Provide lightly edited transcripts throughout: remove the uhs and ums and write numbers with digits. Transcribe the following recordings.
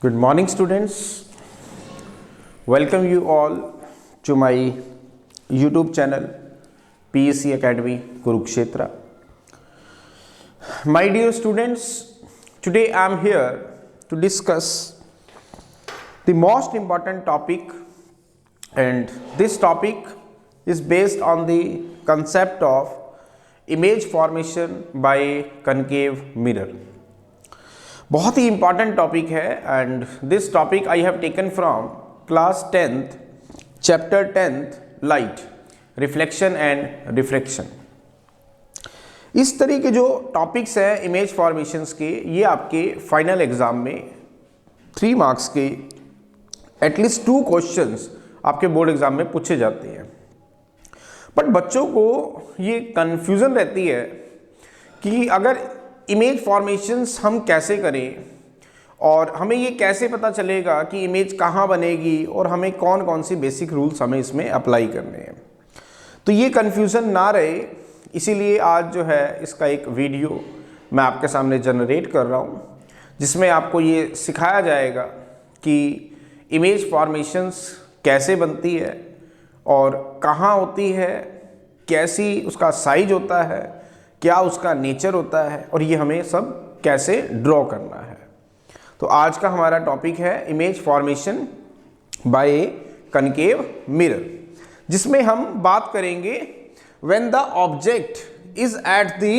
Good morning, students. Welcome you all to my YouTube channel PSC Academy Kurukshetra. My dear students, today I am here to discuss the most important topic, and this topic is based on the concept of image formation by concave mirror. बहुत ही important topic है and this topic I have taken from class 10th chapter 10th light reflection and refraction. इस तरह के जो topics हैं image formations के, ये आपके फाइनल एग्जाम में 3 मार्क्स के एटलीस्ट 2 क्वेश्चंस आपके बोर्ड एग्जाम में पूछे जाते हैं। बट बच्चों को ये कन्फ्यूज़न रहती है कि अगर इमेज फॉर्मेशंस हम कैसे करें और हमें ये कैसे पता चलेगा कि इमेज कहाँ बनेगी और हमें कौन कौन सी बेसिक रूल्स हमें इसमें अप्लाई करने हैं। तो ये कन्फ्यूज़न ना रहे, इसीलिए आज जो है इसका एक वीडियो मैं आपके सामने जनरेट कर रहा हूँ, जिसमें आपको ये सिखाया जाएगा कि इमेज फॉर्मेशंस कैसे बनती है और कहाँ होती है, कैसी उसका साइज होता है, क्या उसका नेचर होता है और ये हमें सब कैसे ड्रॉ करना है। तो आज का हमारा टॉपिक है image formation by concave mirror, जिसमें हम बात करेंगे when the object is at the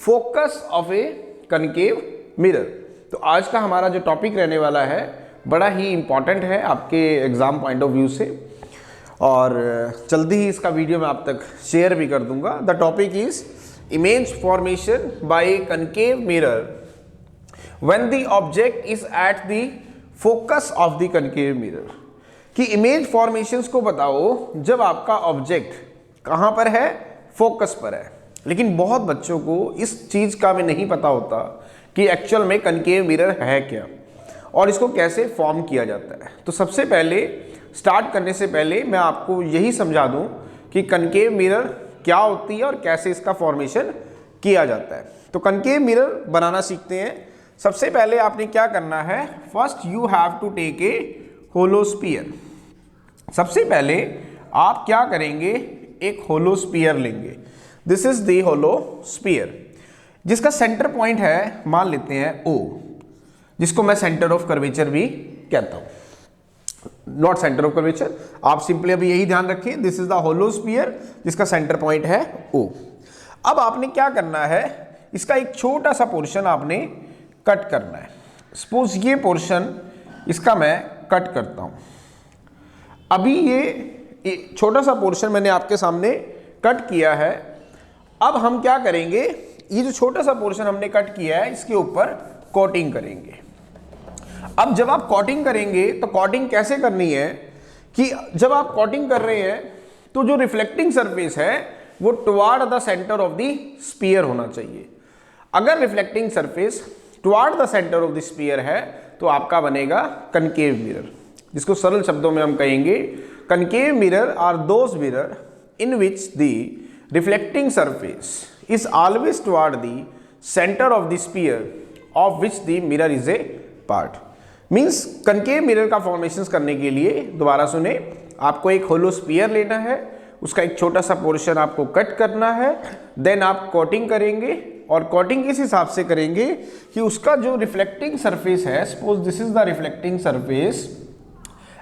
focus of A concave mirror. तो आज का हमारा जो टॉपिक रहने वाला है बड़ा ही इंपॉर्टेंट है आपके एग्जाम पॉइंट ऑफ व्यू से, और जल्दी ही इसका वीडियो मैं आप तक शेयर भी कर दूंगा। The topic is image formation by concave mirror when the object is at the focus of the concave mirror। कि इमेज फॉर्मेशंस को बताओ जब आपका ऑब्जेक्ट कहाँ पर है, फोकस पर है। लेकिन बहुत बच्चों को इस चीज़ का भी नहीं पता होता कि एक्चुअल में कनकेव मिरर है क्या और इसको कैसे फॉर्म किया जाता है। तो सबसे पहले स्टार्ट करने से पहले मैं आपको यही समझा दूँ कि कनकेव मिरर क्या होती है और कैसे इसका फॉर्मेशन किया जाता है। तो कनकेव मिरर बनाना सीखते हैं। सबसे पहले आपने क्या करना है, first you have to take a hollow sphere. सबसे पहले आप क्या करेंगे, एक होलो स्फीयर लेंगे। This is the hollow sphere, जिसका सेंटर पॉइंट है, मान लेते हैं O, जिसको मैं सेंटर ऑफ कर्वेचर भी कहता हूं, नॉट सेंटर ऑफ कर्वेचर। आप सिंपली अभी यही ध्यान रखें, this is the hollow sphere जिसका सेंटर पॉइंट है O। अब आपने क्या करना है, इसका एक छोटा सा पोर्शन आपने कट करना है। सपोज ये पोर्शन इसका मैं कट करता हूं। अभी ये छोटा सा पोर्शन मैंने आपके सामने कट किया है। अब हम क्या करेंगे, ये जो छोटा सा पोर्शन हमने कट किया है इसके ऊपर कोटिंग करेंगे। अब जब आप कोटिंग करेंगे तो कोटिंग कैसे करनी है कि जब आप कोटिंग कर रहे हैं तो जो रिफ्लेक्टिंग सरफेस है वो toward the centre of the sphere होना चाहिए। अगर reflecting surface toward the centre of the sphere है तो आपका बनेगा कनकेव मिरर, जिसको सरल शब्दों में हम कहेंगे concave mirror are those mirror in which the reflecting surface is always toward the centre of the sphere of which the mirror is a part. Means concave mirror का फॉर्मेशन करने के लिए, दोबारा सुने, आपको एक होलो स्फीयर लेना है, उसका एक छोटा सा पोर्शन आपको कट करना है, देन आप कोटिंग करेंगे और कोटिंग इस हिसाब से करेंगे कि उसका जो रिफ्लेक्टिंग सरफेस है, suppose this is the reflecting surface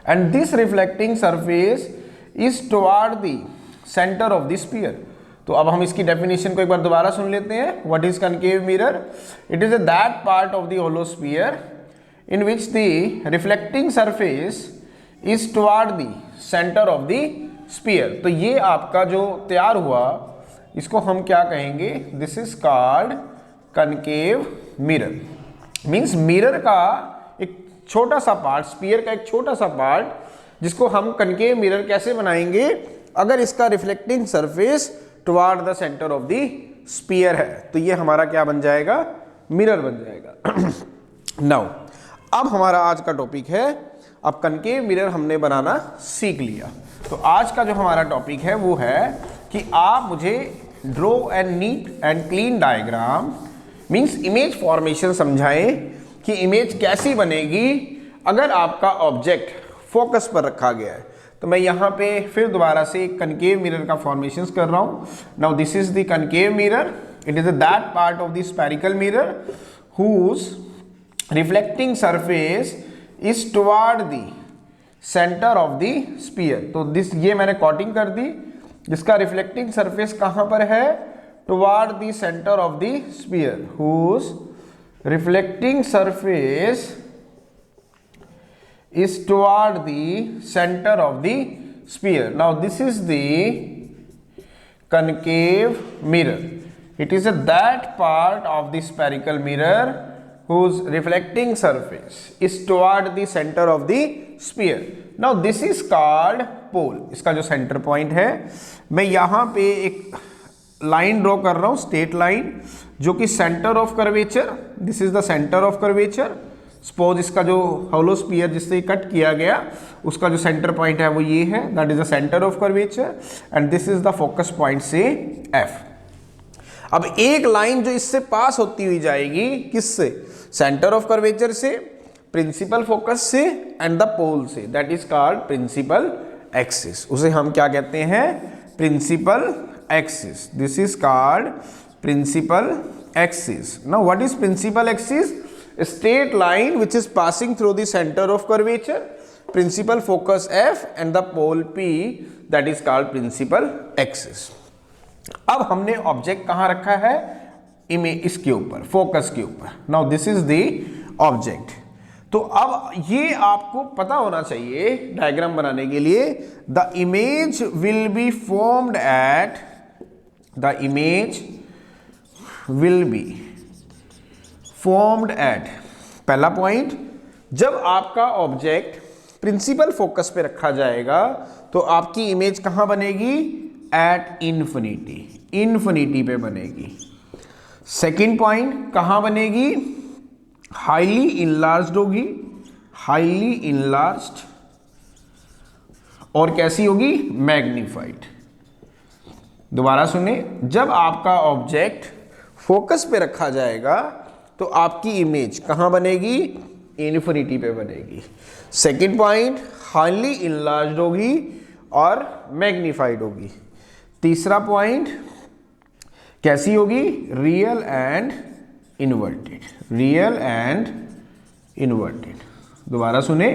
and this reflecting surface is toward the centre of the sphere. तो अब हम इसकी डेफिनेशन को एक बार दोबारा सुन लेते हैं। What is concave mirror? It is that part of the hollow sphere in which the reflecting surface is toward the center of the sphere। तो ये आपका जो तैयार हुआ, इसको हम क्या कहेंगे, this is called concave mirror. Means mirror का एक छोटा सा पार्ट, स्फीयर का एक छोटा सा पार्ट, जिसको हम कनकेव मिरर कैसे बनाएंगे, अगर इसका reflecting surface toward the centre of the sphere है तो ये हमारा क्या बन जाएगा, मिरर बन जाएगा। नाउ अब हमारा आज का टॉपिक है, अब कनकेव मिरर हमने बनाना सीख लिया। तो आज का जो हमारा टॉपिक है वो है कि आप मुझे draw and neat and clean diagram means image formation समझाएं कि इमेज कैसी बनेगी अगर आपका ऑब्जेक्ट फोकस पर रखा गया है तो मैं यहाँ पे फिर दोबारा से एक कनकेव मिरर का फॉर्मेशन कर रहा हूँ. Now this is the concave mirror. It is that part of the spherical mirror whose reflecting surface is toward the centre of the sphere. तो दिस ये मैंने कॉटिंग कर दी जिसका रिफ्लेक्टिंग सरफेस कहाँ पर है, toward the centre of the sphere, whose reflecting surface is toward the center of the sphere. Now this is the concave mirror. It is that part of the spherical mirror whose reflecting surface is toward the center of the sphere. Now this is called pole. इसका जो centre point है, मैं यहाँ पे एक line draw कर रहा हूँ, स्ट्रेट लाइन, जो कि centre of curvature, this is the centre of curvature. Suppose इसका जो होलो स्फीयर जिससे कट किया गया उसका जो सेंटर पॉइंट है वो ये है, that is the centre of curvature and this is the focus point से F. अब एक लाइन जो इससे पास होती हुई जाएगी, किससे, सेंटर ऑफ कर्वेचर से, प्रिंसिपल फोकस से एंड द पोल से, that is called principal axis. उसे हम क्या कहते हैं, principal axis. This is called principal axis. Now what is principal axis? A straight line which is passing through the center of curvature, principal focus F and the pole P, that is called principal axis. अब हमने object कहाँ रखा है, image इसके ऊपर, focus के ऊपर. Now this is the object. तो अब ये आपको पता होना चाहिए डायग्राम बनाने के लिए, the image will be formed at, the image will be formed at, पहला पॉइंट, जब आपका ऑब्जेक्ट प्रिंसिपल फोकस पे रखा जाएगा तो आपकी इमेज कहां बनेगी, एट इन्फिनिटी, इन्फिनिटी पे बनेगी. सेकंड पॉइंट कहां बनेगी, हाईली इनलार्ज्ड होगी, हाईली इनलार्ज्ड, और कैसी होगी, मैग्नीफाइड. दोबारा सुने, जब आपका ऑब्जेक्ट फोकस पे रखा जाएगा तो आपकी इमेज कहां बनेगी, इन्फिनिटी पे बनेगी. सेकंड पॉइंट, हाईली इनलार्ज्ड होगी और मैग्नीफाइड होगी. तीसरा पॉइंट कैसी होगी, real and inverted, real and inverted. दोबारा सुने,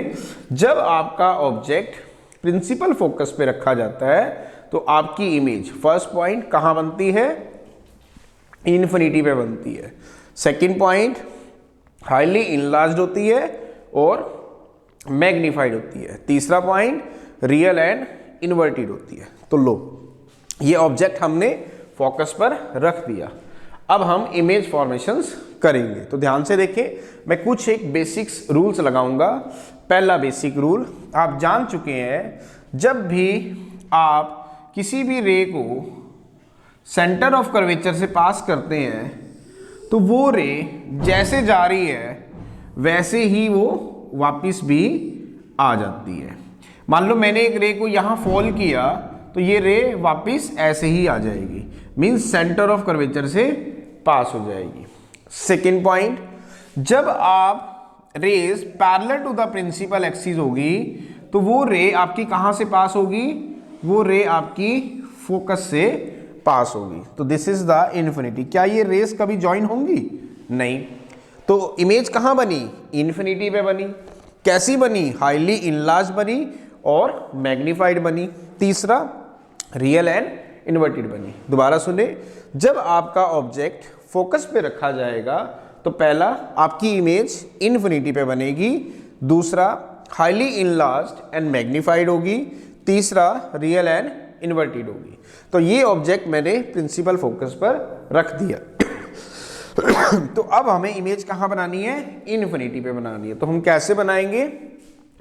जब आपका ऑब्जेक्ट प्रिंसिपल फोकस पे रखा जाता है तो आपकी इमेज, फर्स्ट पॉइंट, कहां बनती है, इन्फिनिटी पे बनती है. सेकेंड पॉइंट, हाईली इनलार्ज्ड होती है और मैग्नीफाइड होती है. तीसरा पॉइंट, रियल एंड इन्वर्टेड होती है. तो लो, ये ऑब्जेक्ट हमने फोकस पर रख दिया. अब हम इमेज फॉर्मेशंस करेंगे. तो ध्यान से देखें, मैं कुछ एक बेसिक्स रूल्स लगाऊंगा. पहला बेसिक रूल आप जान चुके हैं, जब भी आप किसी भी रे को सेंटर ऑफ कर्वेचर से पास करते हैं तो वो रे जैसे जा रही है वैसे ही वो वापस भी आ जाती है. मान लो मैंने एक रे को यहाँ फॉल किया तो ये रे वापस ऐसे ही आ जाएगी, मीन्स सेंटर ऑफ कर्वेचर से पास हो जाएगी. सेकेंड पॉइंट, जब आप rays parallel to the principal axis होगी तो वो रे आपकी कहाँ से पास होगी, वो रे आपकी फोकस से पास होगी. तो दिस इज द इन्फिनिटी. क्या ये रेस कभी ज्वाइन होंगी, नहीं. तो इमेज कहां बनी, इन्फिनिटी पे बनी. कैसी बनी, हाईली इनलार्ज बनी और मैग्नीफाइड बनी. तीसरा, रियल एंड इन्वर्टेड बनी. दोबारा सुने, जब आपका ऑब्जेक्ट फोकस पे रखा जाएगा तो पहला, आपकी इमेज इन्फिनिटी पे बनेगी. दूसरा, हाईली इनलार्ज्ड एंड मैग्नीफाइड होगी. तीसरा, रियल एंड इन्वर्टेड होगी. तो ये ऑब्जेक्ट मैंने प्रिंसिपल फोकस पर रख दिया. तो अब हमें इमेज कहां बनानी है, इन्फिनिटी पे बनानी है. तो हम कैसे बनाएंगे,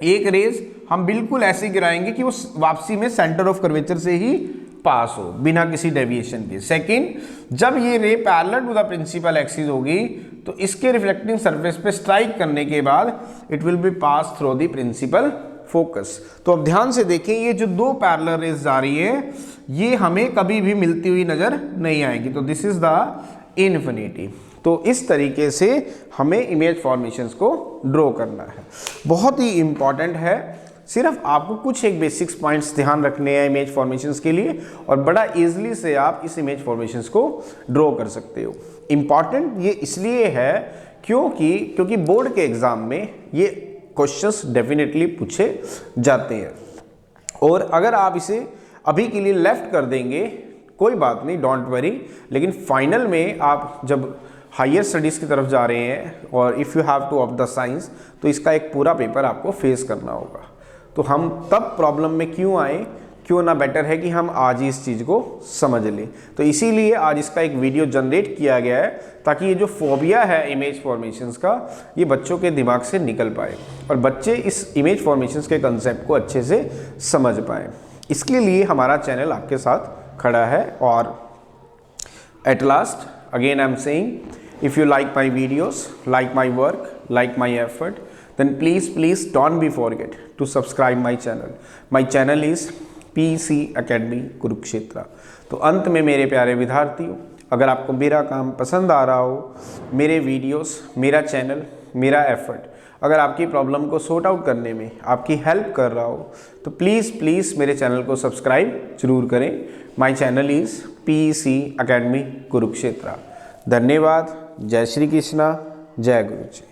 एक रेज हम बिल्कुल ऐसे गिराएंगे कि वो वापसी में सेंटर ऑफ कर्वेचर से ही पास हो, बिना किसी डेविएशन के. सेकंड, जब ये ray parallel to the principal axis होगी तो इसके रिफ्लेक्टिंग सरफेस पे स्ट्राइक करने के बाद it will be pass through the principal focus. तो अब ध्यान से देखें, ये जो दो पैरेलल रेज जा रही है ये हमें कभी भी मिलती हुई नजर नहीं आएगी. तो दिस इज द इन्फिनिटी. तो इस तरीके से हमें इमेज फॉर्मेशंस को ड्रॉ करना है। बहुत ही इम्पॉर्टेंट है, सिर्फ आपको कुछ एक बेसिक्स पॉइंट्स ध्यान रखने हैं इमेज फॉर्मेशंस के लिए, और बड़ा इजीली से आप इस इमेज फॉर्मेशंस को ड्रॉ कर सकते हो। इम्पॉर्टेंट ये इसलिए है क्योंकि बोर्ड के एग्जाम में ये क्वेश्चंस डेफिनेटली पूछे जाते हैं, और अगर आप इसे अभी के लिए लेफ्ट कर देंगे कोई बात नहीं, डोंट वरी, लेकिन फाइनल में आप जब हायर स्टडीज़ की तरफ जा रहे हैं और if you have two of the science, तो इसका एक पूरा पेपर आपको फेस करना होगा। तो हम तब प्रॉब्लम में क्यों आए, क्यों ना बेटर है कि हम आज ही इस चीज़ को समझ लें। तो इसीलिए आज इसका एक वीडियो जनरेट किया गया है, ताकि ये जो फोबिया है इमेज फॉर्मेशंस का, ये बच्चों के दिमाग से निकल पाए और बच्चे इस इमेज फॉर्मेशंस के कंसेप्ट को अच्छे से समझ पाए। इसके लिए हमारा चैनल आपके साथ खड़ा है। और at last again I am saying, if you like my videos, like my work, like my effort, then please don't be forget to subscribe my channel. My channel is PC Academy Kurukshetra. तो अंत में मेरे प्यारे विद्यार्थियों, अगर आपको मेरा काम पसंद आ रहा हो, मेरे वीडियोस, मेरा चैनल, मेरा एफर्ट अगर आपकी प्रॉब्लम को सॉर्ट आउट करने में आपकी हेल्प कर रहा हो, तो प्लीज़ मेरे चैनल को सब्सक्राइब जरूर करें। My channel is PC Academy Kurukshetra. धन्यवाद। जय श्री कृष्णा, जय गुरु जी।